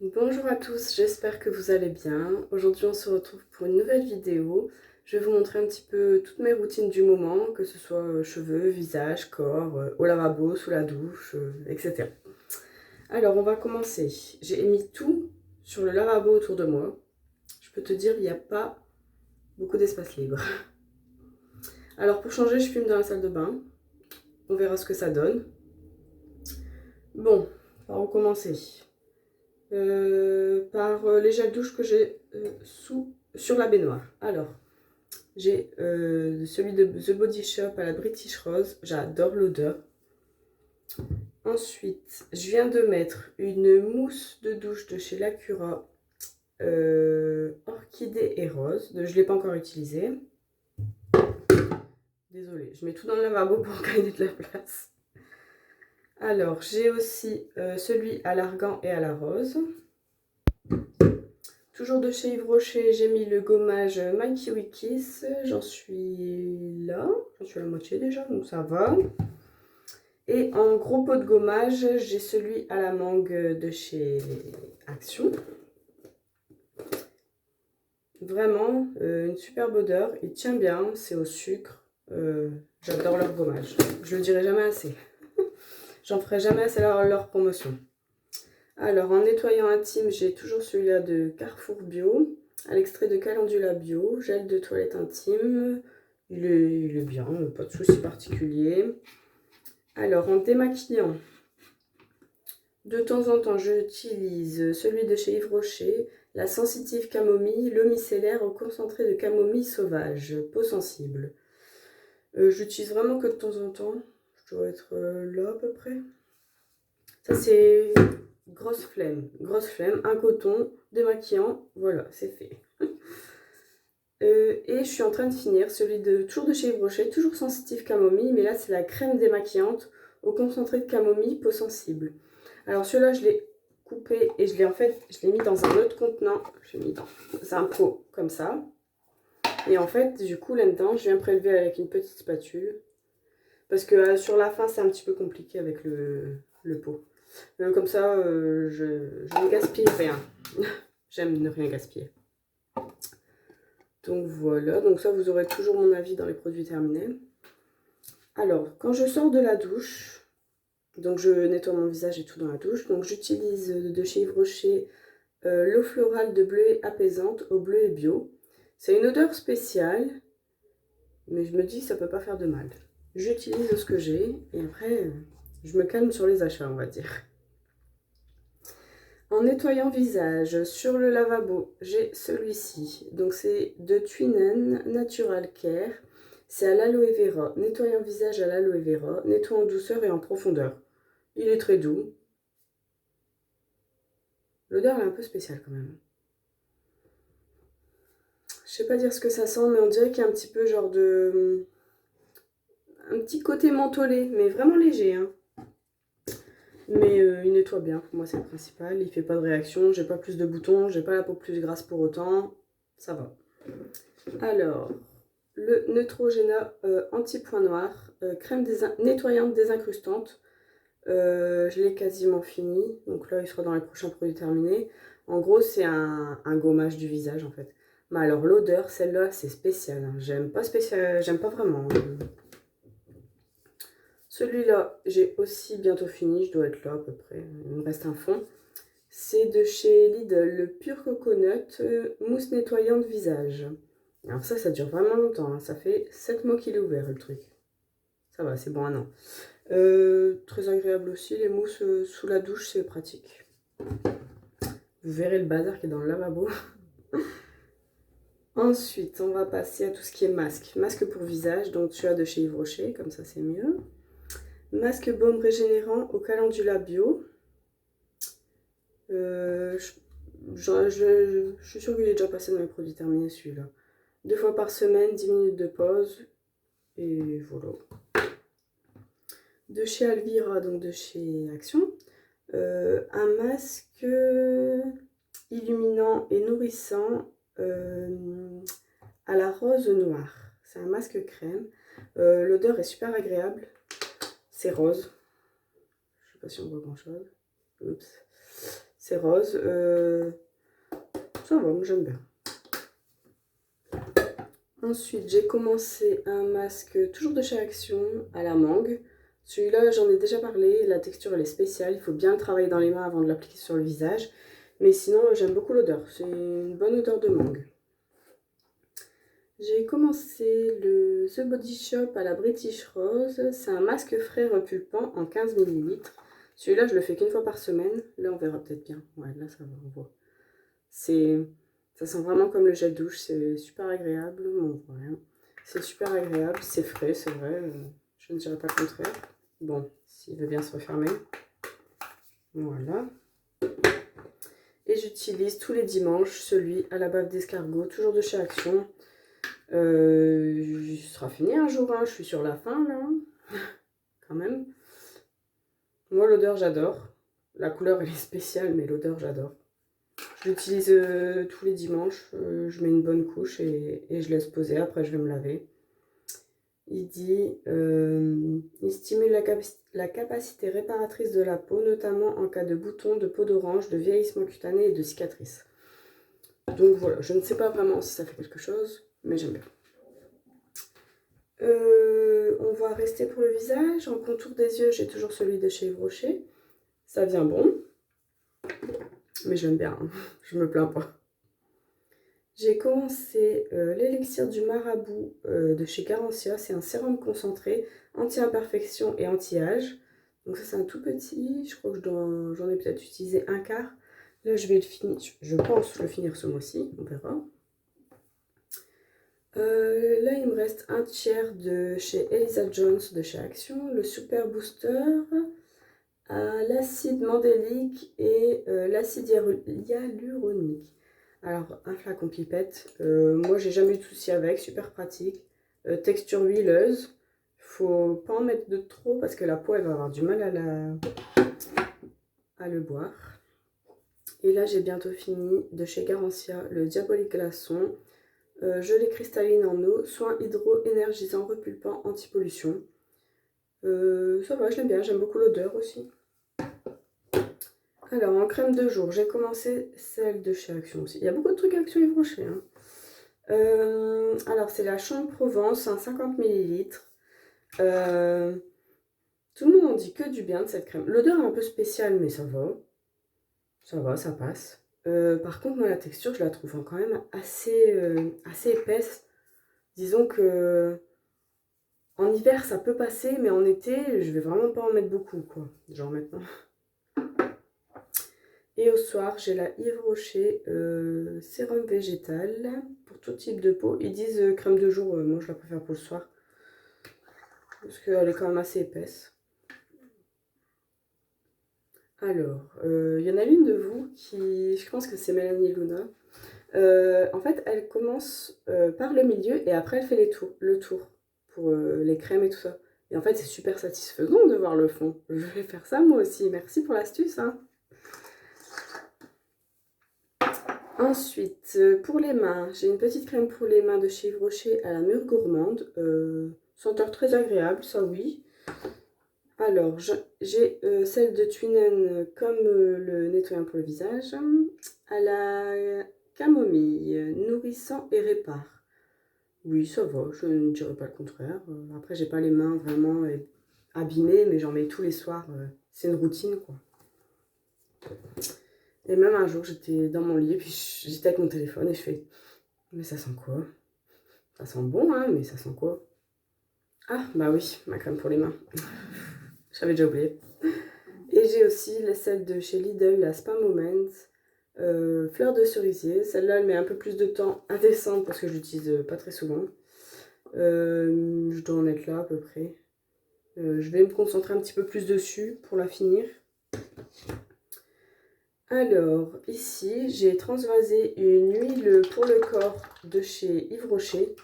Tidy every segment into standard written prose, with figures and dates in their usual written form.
Bonjour à tous, j'espère que vous allez bien. Aujourd'hui on se retrouve pour une nouvelle vidéo. Je vais vous montrer un petit peu toutes mes routines du moment, que ce soit cheveux, visage, corps, au lavabo, sous la douche, etc. Alors on va commencer. J'ai mis tout sur le lavabo autour de moi. Je peux te dire, il n'y a pas beaucoup d'espace libre. Alors pour changer, je filme dans la salle de bain. On verra ce que ça donne. Bon, par où commencer? Par les gels douche que j'ai sur la baignoire. Alors, j'ai celui de The Body Shop à la British Rose. J'adore l'odeur. Ensuite, je viens de mettre une mousse de douche de chez Lacura, orchidée et rose. Je ne l'ai pas encore utilisée. Désolée, je mets tout dans le lavabo pour gagner de la place. Alors, j'ai aussi celui à l'argan et à la rose. Toujours de chez Yves Rocher, j'ai mis le gommage My Kiwi Kiss. J'en suis là, j'en suis à la moitié déjà, donc ça va. Et en gros pot de gommage, j'ai celui à la mangue de chez Action. Vraiment, une superbe odeur, il tient bien, c'est au sucre. J'adore leur gommage, je le dirai jamais assez. J'en ferai jamais assez leur promotion. Alors, en nettoyant intime, j'ai toujours celui-là de Carrefour Bio, à l'extrait de Calendula Bio, gel de toilette intime. Il est bien, pas de souci particulier. Alors, en démaquillant, de temps en temps, j'utilise celui de chez Yves Rocher, la sensitive camomille, l'eau micellaire au concentré de camomille sauvage, peau sensible. J'utilise vraiment que de temps en temps. Je dois être là à peu près. Ça, c'est grosse flemme, un coton, démaquillant, voilà, c'est fait. Et je suis en train de finir celui toujours de chez Yves Rocher, toujours sensitive camomille, mais là c'est la crème démaquillante au concentré de camomille peau sensible. Alors celui-là je l'ai coupé et je l'ai mis dans un autre contenant. J'ai mis dans un pot comme ça. Et en fait, du coup là-dedans, je viens prélever avec une petite spatule. Parce que sur la fin, c'est un petit peu compliqué avec le pot. Comme ça, je ne gaspille rien. J'aime ne rien gaspiller. Donc voilà, donc ça vous aurez toujours mon avis dans les produits terminés. Alors, quand je sors de la douche, donc je nettoie mon visage et tout dans la douche, donc j'utilise de chez Yves Rocher l'eau florale de bleuet apaisante au bleuet bio. C'est une odeur spéciale, mais je me dis que ça peut pas faire de mal. J'utilise ce que j'ai et après je me calme sur les achats, on va dire. En nettoyant visage, sur le lavabo, j'ai celui-ci. Donc c'est de Twinen Natural Care. C'est à l'aloe vera. Nettoyant visage à l'aloe vera. Nettoie en douceur et en profondeur. Il est très doux. L'odeur est un peu spéciale quand même. Je sais pas dire ce que ça sent, mais on dirait qu'il y a un petit peu genre de... un petit côté mentholé, mais vraiment léger. Hein. Mais il nettoie bien, pour moi c'est le principal. Il fait pas de réaction, j'ai pas plus de boutons, j'ai pas la peau plus grasse pour autant. Ça va. Alors, le Neutrogena anti-point noir, crème nettoyante désincrustante. Je l'ai quasiment fini, donc là il sera dans les prochains produits terminés. En gros, c'est un gommage du visage en fait. Mais alors, l'odeur, celle-là, c'est spécial. Hein. J'aime pas vraiment. Celui-là, j'ai aussi bientôt fini, je dois être là à peu près. Il me reste un fond. C'est de chez Lidl, le Pure Coconut mousse nettoyante visage. Alors ça dure vraiment longtemps. Hein. Ça fait 7 mois qu'il est ouvert le truc. Ça va, c'est bon un an. Très agréable aussi, les mousses sous la douche, c'est pratique. Vous verrez le bazar qui est dans le lavabo. Ensuite, on va passer à tout ce qui est masque. Masque pour visage, donc celui-là de chez Yves Rocher, comme ça c'est mieux. Masque baume régénérant au calendula bio. Je suis sûre qu'il est déjà passé dans les produits terminés celui-là. 2 fois par semaine, 10 minutes de pause. Et voilà. De chez Alvira, donc de chez Action. Un masque illuminant et nourrissant à la rose noire. C'est un masque crème. L'odeur est super agréable. C'est rose. Je sais pas si on voit grand chose. Oups. C'est rose. Ça va, moi j'aime bien. Ensuite, j'ai commencé un masque toujours de chez Action à la mangue. Celui-là, j'en ai déjà parlé. La texture, elle est spéciale. Il faut bien le travailler dans les mains avant de l'appliquer sur le visage. Mais sinon, j'aime beaucoup l'odeur. C'est une bonne odeur de mangue. J'ai commencé le The Body Shop à la British Rose. C'est un masque frais repulpant en 15 ml. Celui-là, je le fais qu'une fois par semaine. Là, on verra peut-être bien. Ouais, là, ça va, on voit. Ça sent vraiment comme le gel douche. C'est super agréable. Bon, voilà. C'est super agréable. C'est frais, c'est vrai. Je ne dirais pas le contraire. Bon, s'il veut bien se refermer. Voilà. Et j'utilise tous les dimanches celui à la bave d'escargot, toujours de chez Action. Il sera fini un jour, hein. Je suis sur la fin là, quand même. Moi l'odeur j'adore. La couleur elle est spéciale mais l'odeur j'adore. Je l'utilise tous les dimanches. Je mets une bonne couche et je laisse poser. Après je vais me laver. Il dit il stimule la capacité réparatrice de la peau, notamment en cas de boutons, de peau d'orange, de vieillissement cutané et de cicatrices. Donc voilà, je ne sais pas vraiment si ça fait quelque chose, mais j'aime bien. On va rester pour le visage. En contour des yeux, j'ai toujours celui de chez Yves Rocher. Ça vient bon, mais j'aime bien, hein. Je me plains pas. J'ai commencé l'élixir du marabout de chez Garancia. C'est un sérum concentré, anti-imperfection et anti-âge. Donc ça c'est un tout petit, je crois que j'en ai peut-être utilisé un quart. Là je vais le finir, je pense le finir ce mois-ci, on verra. Là il me reste un tiers de chez Elisa Jones de chez Action, le Super Booster, l'acide mandélique et l'acide hyaluronique. Alors un flacon pipette, moi j'ai jamais eu de souci avec, super pratique, texture huileuse. Faut pas en mettre de trop parce que la peau elle va avoir du mal à le boire. Et là j'ai bientôt fini de chez Garancia le Diabolique Glaçon, gelée cristalline en eau, soin hydro-énergisant repulpant anti-pollution. Ça va, je l'aime bien, j'aime beaucoup l'odeur aussi. Alors en crème de jour, j'ai commencé celle de chez Action aussi. Il y a beaucoup de trucs Action Yves Rocher, hein. Alors c'est la Chambre Provence, un 50 ml. Tout le monde en dit que du bien de cette crème. L'odeur est un peu spéciale, mais ça va. Ça va, ça passe. Par contre, moi, la texture, je la trouve quand même assez épaisse. Disons que en hiver, ça peut passer, mais en été, je vais vraiment pas en mettre beaucoup, quoi. Genre maintenant. Et au soir, j'ai la Yves Rocher sérum végétal pour tout type de peau. Ils disent crème de jour, moi je la préfère pour le soir. Parce qu'elle est quand même assez épaisse. Alors, il y en a une de vous qui, je pense que c'est Mélanie Luna. En fait, elle commence par le milieu et après elle fait le tour pour les crèmes et tout ça. Et en fait, c'est super satisfaisant de voir le fond. Je vais faire ça moi aussi. Merci pour l'astuce, hein. Ensuite, pour les mains, j'ai une petite crème pour les mains de chez Yves Rocher à la mûre gourmande. Senteur très agréable, ça oui. Alors, j'ai celle de Twinen comme le nettoyant pour le visage, à la camomille, nourrissant et répare. Oui, ça va, je ne dirais pas le contraire. Après, j'ai pas les mains vraiment abîmées, mais j'en mets tous les soirs. C'est une routine, quoi. Et même un jour, j'étais dans mon lit, puis j'étais avec mon téléphone et je fais « Mais ça sent quoi? Ça sent bon, hein, mais ça sent quoi? » Ah, bah oui, ma crème pour les mains. J'avais déjà oublié. Et j'ai aussi celle de chez Lidl, la Spa Moment, fleur de cerisier. Celle-là, elle met un peu plus de temps à descendre parce que je l'utilise pas très souvent. Je dois en être là à peu près. Je vais me concentrer un petit peu plus dessus pour la finir. Alors, ici, j'ai transvasé une huile pour le corps de chez Yves Rocher.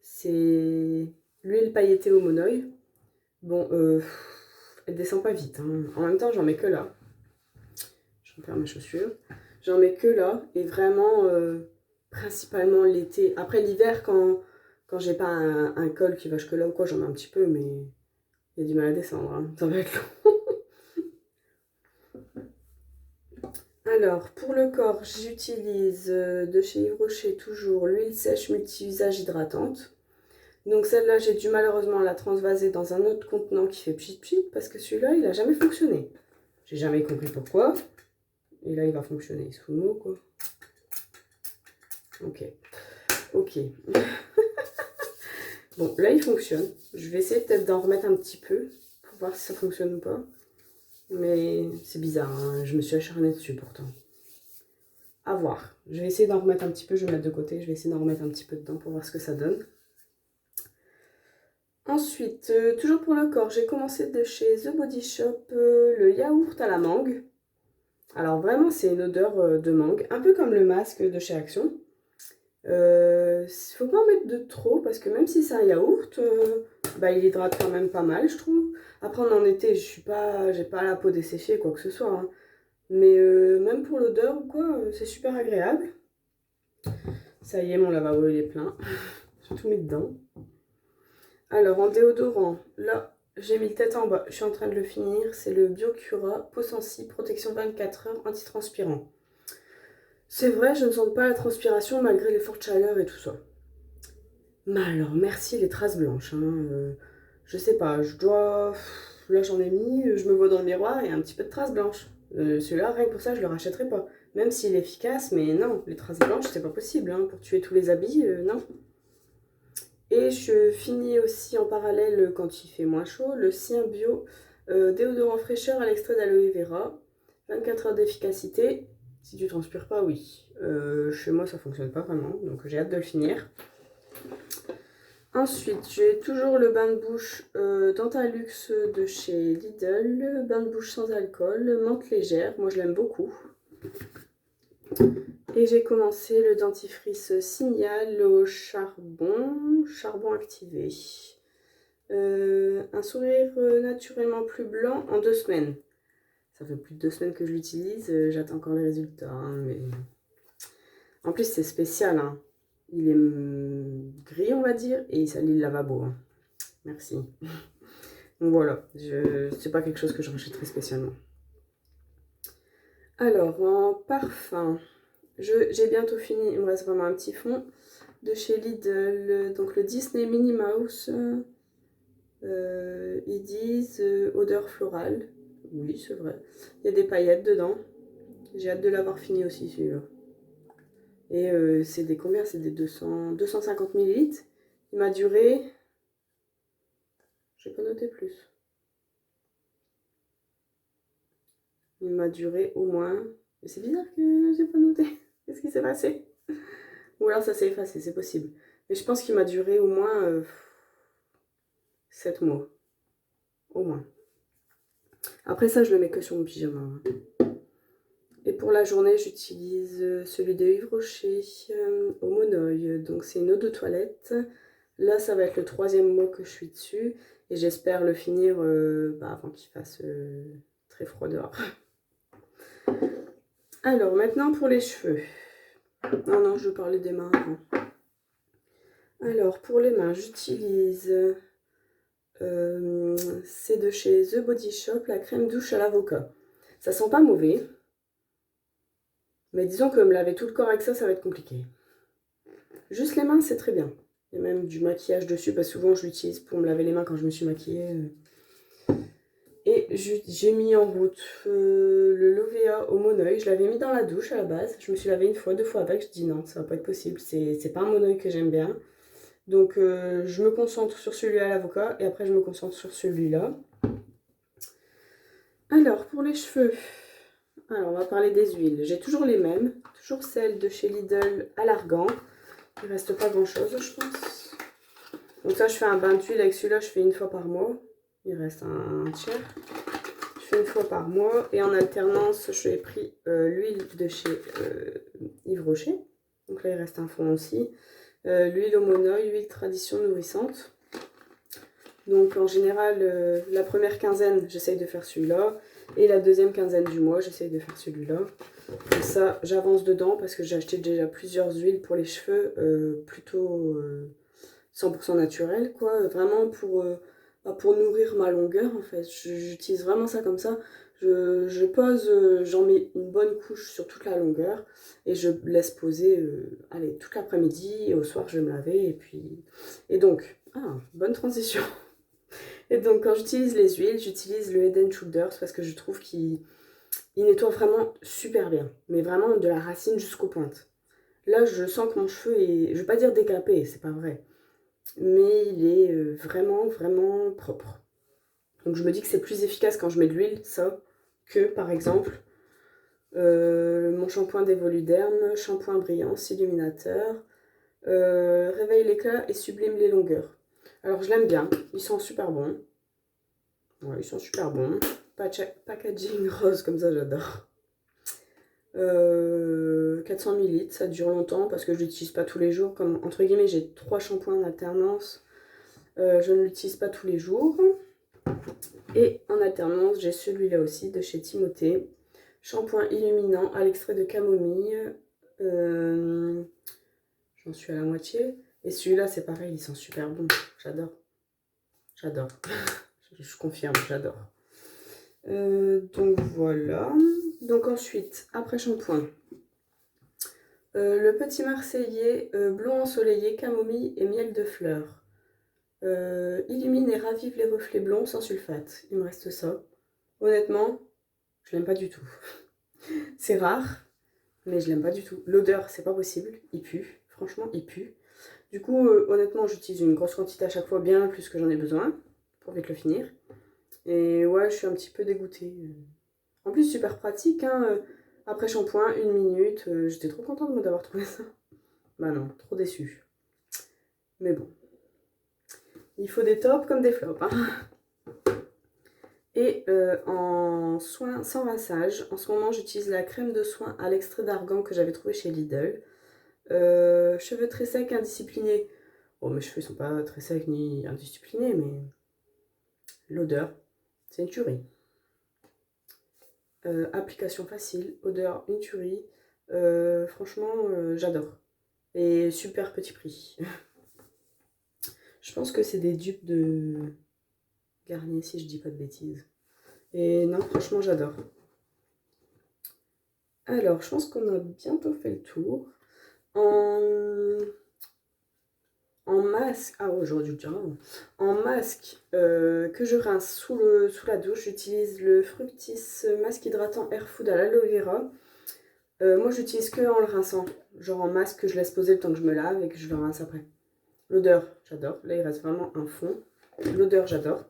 C'est l'huile pailletée au monoï. Bon, elle descend pas vite, hein. En même temps, j'en mets que là. Je vais faire mes chaussures. J'en mets que là. Et vraiment, principalement l'été. Après l'hiver, quand j'ai pas un col qui va jusque là ou quoi, j'en mets un petit peu, mais il y a du mal à descendre, hein. Ça va être long. Alors, pour le corps, j'utilise de chez Yves Rocher toujours l'huile sèche multi-usage hydratante. Donc celle-là, j'ai dû malheureusement la transvaser dans un autre contenant qui fait pchit pchit parce que celui-là, il n'a jamais fonctionné. J'ai jamais compris pourquoi. Et là, il va fonctionner. Il se fout de moi, quoi. Ok. Ok. Bon, là, il fonctionne. Je vais essayer peut-être d'en remettre un petit peu pour voir si ça fonctionne ou pas. Mais c'est bizarre, hein. Je me suis acharnée dessus pourtant. À voir. Je vais essayer d'en remettre un petit peu. Je vais mettre de côté. Je vais essayer d'en remettre un petit peu dedans pour voir ce que ça donne. Ensuite, toujours pour le corps, j'ai commencé de chez The Body Shop le yaourt à la mangue. Alors vraiment, c'est une odeur de mangue, un peu comme le masque de chez Action. Faut pas en mettre de trop parce que même si c'est un yaourt, bah, il hydrate quand même pas mal, je trouve. Après, en été, j'ai pas la peau desséchée, quoi que ce soit, hein. Mais même pour l'odeur ou quoi, c'est super agréable. Ça y est, mon lavabo il est plein. J'ai tout mis dedans. Alors, en déodorant, là, j'ai mis le tête en bas. Je suis en train de le finir. C'est le Biocura Peau Sensi Protection 24 heures antitranspirant. C'est vrai, je ne sens pas la transpiration malgré les fortes chaleurs et tout ça. Mais alors, merci les traces blanches, hein. Je sais pas, je dois... Là, j'en ai mis, je me vois dans le miroir et un petit peu de traces blanches. Celui-là, rien que pour ça, je le rachèterai pas. Même s'il est efficace, mais non, les traces blanches, c'est pas possible, hein. Pour tuer tous les habits, non. Et je finis aussi en parallèle, quand il fait moins chaud, le Sien Bio déodorant fraîcheur à l'extrait d'aloe vera. 24 heures d'efficacité. Si tu transpires pas, oui. Chez moi, ça fonctionne pas vraiment, donc j'ai hâte de le finir. Ensuite, j'ai toujours le bain de bouche Dentalux de chez Lidl. Bain de bouche sans alcool, menthe légère. Moi, je l'aime beaucoup. Et j'ai commencé le dentifrice Signal au charbon activé. Un sourire naturellement plus blanc en 2 semaines. Ça fait plus de 2 semaines que je l'utilise, j'attends encore les résultats, hein, mais... En plus, c'est spécial, hein. Il est gris, on va dire, et il salit le lavabo, hein. Merci. Donc voilà, c'est pas quelque chose que je rachèterai spécialement. Alors, en parfum, j'ai bientôt fini, il me reste vraiment un petit fond de chez Lidl, donc le Disney Minnie Mouse. Ils disent odeur florale. Oui, c'est vrai. Il y a des paillettes dedans. J'ai hâte de l'avoir fini aussi celui-là. Et c'est des combien? C'est des 250 ml. Il m'a duré... J'ai pas noté plus. Il m'a duré au moins... Mais c'est bizarre que j'ai pas noté. Qu'est-ce qui s'est passé? Ou alors ça s'est effacé, c'est possible. Mais je pense qu'il m'a duré au moins 7 mois. Au moins. Après ça, je le mets que sur mon pyjama, hein. Et pour la journée, j'utilise celui de Yves Rocher, au Monoeil. Donc c'est une eau de toilette. Là, ça va être le 3e mois que je suis dessus. Et j'espère le finir avant qu'il fasse très froid dehors. Alors, maintenant pour les cheveux. Non, je parlais des mains avant. Alors, pour les mains, j'utilise... c'est de chez The Body Shop, la crème douche à l'avocat. Ça sent pas mauvais. Mais disons que me laver tout le corps avec ça, ça va être compliqué. Juste les mains, c'est très bien. Il y a même du maquillage dessus, parce que souvent je l'utilise pour me laver les mains quand je me suis maquillée. Et j'ai mis en route le Lovea au Monoeil. Je l'avais mis dans la douche à la base. Je me suis lavée 1 fois, 2 fois avec. Je dis non, ça va pas être possible. C'est pas un Monoeil que j'aime bien. Donc je me concentre sur celui à l'avocat et après je me concentre sur celui-là. Alors, pour les cheveux... Alors, on va parler des huiles. J'ai toujours les mêmes. Toujours celles de chez Lidl à l'argan. Il ne reste pas grand-chose, je pense. Donc ça, je fais un bain d'huile avec celui-là. Je fais 1 fois par mois. Il reste un tiers. Je fais 1 fois par mois. Et en alternance, j'ai pris l'huile de chez Yves Rocher. Donc là, il reste un fond aussi. L'huile au monoeil, huile tradition nourrissante. Donc en général, la première quinzaine, j'essaye de faire celui-là. Et la 2e quinzaine du mois, j'essaye de faire celui-là. Et ça, j'avance dedans parce que j'ai acheté déjà plusieurs huiles pour les cheveux, plutôt 100% naturelles, quoi. Vraiment pour nourrir ma longueur, en fait. J'utilise vraiment ça comme ça. Je pose, j'en mets une bonne couche sur toute la longueur et je laisse poser allez, toute l'après-midi et au soir je vais me laver et puis... Et donc, bonne transition. Et donc quand j'utilise les huiles, j'utilise le Head and Shoulders parce que je trouve qu'il nettoie vraiment super bien. Mais vraiment de la racine jusqu'aux pointes. Là je sens que mon cheveu est, je vais pas dire décapé, c'est pas vrai. Mais il est vraiment, vraiment propre. Donc je me dis que c'est plus efficace quand je mets de l'huile, ça, que par exemple mon shampoing d'Evoluderm, shampoing brillance, illuminateur, réveille l'éclat et sublime les longueurs. Alors je l'aime bien, ils sont super bons. Ouais, ils sont super bons. Packaging rose comme ça, j'adore. 400 ml, ça dure longtemps parce que je l'utilise pas tous les jours. Comme entre guillemets, j'ai 3 shampoings en alternance. Je ne l'utilise pas tous les jours. Et en alternance, j'ai celui-là aussi de chez Timothée. Shampoing illuminant à l'extrait de camomille. J'en suis à la moitié. Et celui-là, c'est pareil, ils sont super bons. J'adore. J'adore. Je confirme, j'adore. Donc voilà. Donc ensuite, après shampoing, le petit Marseillais blond ensoleillé, camomille et miel de fleurs. Illumine et ravive les reflets blonds sans sulfate. Il me reste ça. Honnêtement, je l'aime pas du tout. C'est rare, mais je l'aime pas du tout. L'odeur, c'est pas possible. Il pue. Franchement, il pue. Du coup, honnêtement, j'utilise une grosse quantité à chaque fois, bien plus que j'en ai besoin, pour vite le finir. Et ouais, je suis un petit peu dégoûtée. En plus, super pratique, hein. Après shampoing, 1 minute. J'étais trop contente d'avoir trouvé ça. Bah non, trop déçue. Mais bon. Il faut des tops comme des flops, hein. Et en soin sans rinçage, en ce moment, j'utilise la crème de soin à l'extrait d'argan que j'avais trouvé chez Lidl. Cheveux très secs, indisciplinés. Bon, mes cheveux sont pas très secs ni indisciplinés, mais l'odeur, c'est une tuerie. Application facile, odeur, une tuerie. Franchement, j'adore. Et super petit prix. Je pense que c'est des dupes de Garnier, si je dis pas de bêtises. Et non, franchement, j'adore. Alors, je pense qu'on a bientôt fait le tour. En masque, aujourd'hui déjà, en masque que je rince sous la douche, j'utilise le Fructis masque hydratant Air Food à l'aloe vera. Moi j'utilise que en le rinçant, genre en masque que je laisse poser le temps que je me lave et que je le rince après. L'odeur, j'adore, là il reste vraiment un fond. L'odeur, j'adore.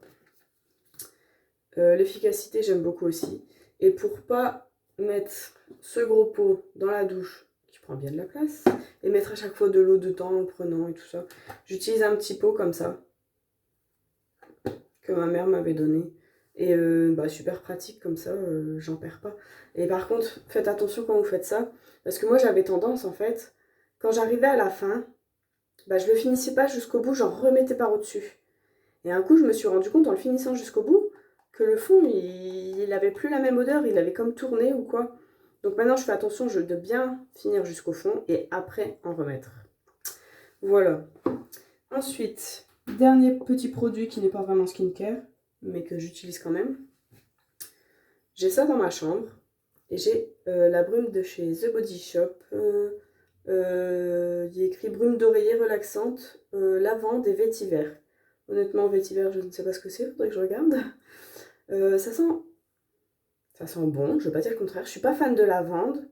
L'efficacité, j'aime beaucoup aussi. Et pour pas mettre ce gros pot dans la douche qui prend bien de la place et mettre à chaque fois de l'eau dedans en prenant et tout ça, j'utilise un petit pot comme ça que ma mère m'avait donné. Et super pratique comme ça, j'en perds pas. Et par contre, faites attention quand vous faites ça, parce que moi j'avais tendance en fait, quand j'arrivais à la fin, je le finissais pas jusqu'au bout, j'en remettais par au-dessus. Et un coup, je me suis rendu compte en le finissant jusqu'au bout que le fond, il avait plus la même odeur, il avait comme tourné ou quoi. Donc maintenant, je fais attention de bien finir jusqu'au fond et après en remettre. Voilà. Ensuite, dernier petit produit qui n'est pas vraiment skincare, mais que j'utilise quand même. J'ai ça dans ma chambre et j'ai la brume de chez The Body Shop. Il y a écrit brume d'oreiller relaxante, lavande et vétiver. Honnêtement, vétiver, je ne sais pas ce que c'est, faudrait que je regarde. Ça sent bon, je vais pas dire le contraire. Je suis pas fan de lavande,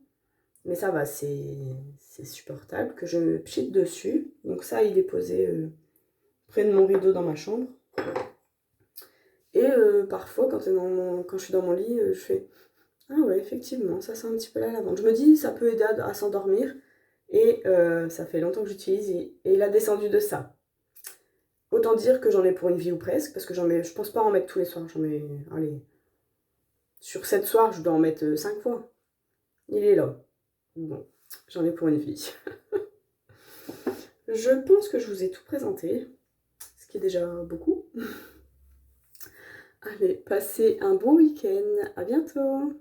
mais ça va, c'est supportable que je me pchite dessus. Donc ça, il est posé près de mon rideau dans ma chambre. Et parfois, quand je suis dans mon lit, je fais « Ah ouais, effectivement, ça sent un petit peu la lavande ». Je me dis, ça peut aider à s'endormir. Et ça fait longtemps que j'utilise et il a descendu de ça. Autant dire que j'en ai pour une vie ou presque, parce que je pense pas en mettre tous les soirs. J'en mets, allez, sur 7 soirs, je dois en mettre 5 fois. Il est là. Bon, j'en ai pour une vie. Je pense que je vous ai tout présenté, ce qui est déjà beaucoup. Allez, passez un bon week-end. À bientôt.